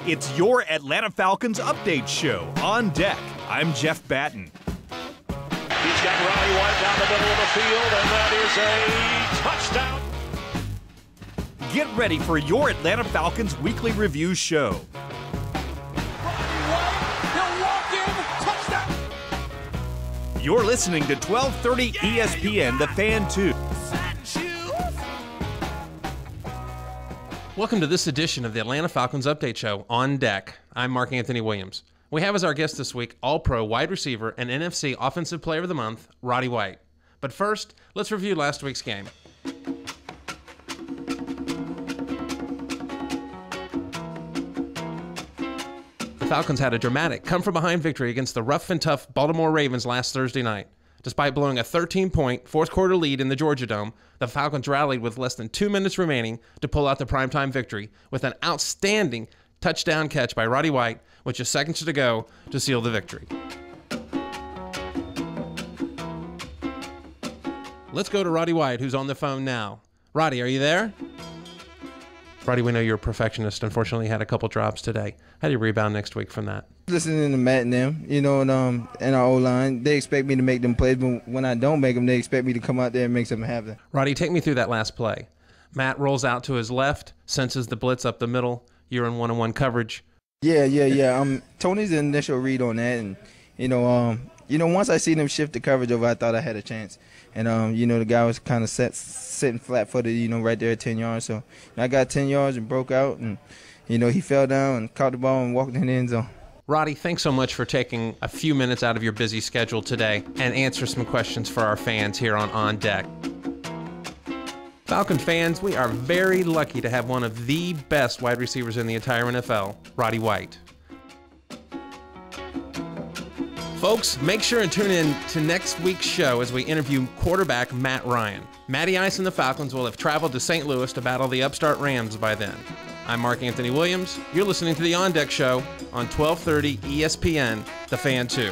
It's your Atlanta Falcons update show on deck. I'm Jeff Batten. He's got Roddy White down the middle of the field, and that is a touchdown. Get ready for your Atlanta Falcons weekly review show. Roddy White, he'll walk in, touchdown. You're listening to 1230 ESPN, The Fan 2. Welcome to this edition of the Atlanta Falcons Update Show on deck. I'm Mark Anthony Williams. We have as our guest this week All-Pro wide receiver and NFC Offensive Player of the Month, Roddy White. But first, let's review last week's game. The Falcons had a dramatic come-from-behind victory against the rough and tough Baltimore Ravens last Thursday night. Despite blowing a 13-point fourth-quarter lead in the Georgia Dome, the Falcons rallied with less than 2 minutes remaining to pull out the primetime victory with an outstanding touchdown catch by Roddy White with just seconds to go to seal the victory. Let's go to Roddy White, who's on the phone now. Roddy, are you there? Roddy, we know you're a perfectionist. Unfortunately, you had a couple drops today. How do you rebound next week from that? Listening to Matt and them, and our O-line, they expect me to make them plays, but when I don't make them, they expect me to come out there and make something happen. Roddy, take me through that last play. Matt rolls out to his left, senses the blitz up the middle. You're in one-on-one coverage. Yeah. Tony's initial read on that, and once I seen him shift the coverage over, I thought I had a chance. And the guy was kind of sitting flat-footed, right there at 10 yards. So I got 10 yards and broke out, and he fell down and caught the ball and walked in the end zone. Roddy, thanks so much for taking a few minutes out of your busy schedule today and answer some questions for our fans here on Deck. Falcon fans, we are very lucky to have one of the best wide receivers in the entire NFL, Roddy White. Folks, make sure and tune in to next week's show as we interview quarterback Matt Ryan. Matty Ice and the Falcons will have traveled to St. Louis to battle the upstart Rams by then. I'm Mark Anthony Williams. You're listening to the On Deck Show on 1230 ESPN, The Fan 2.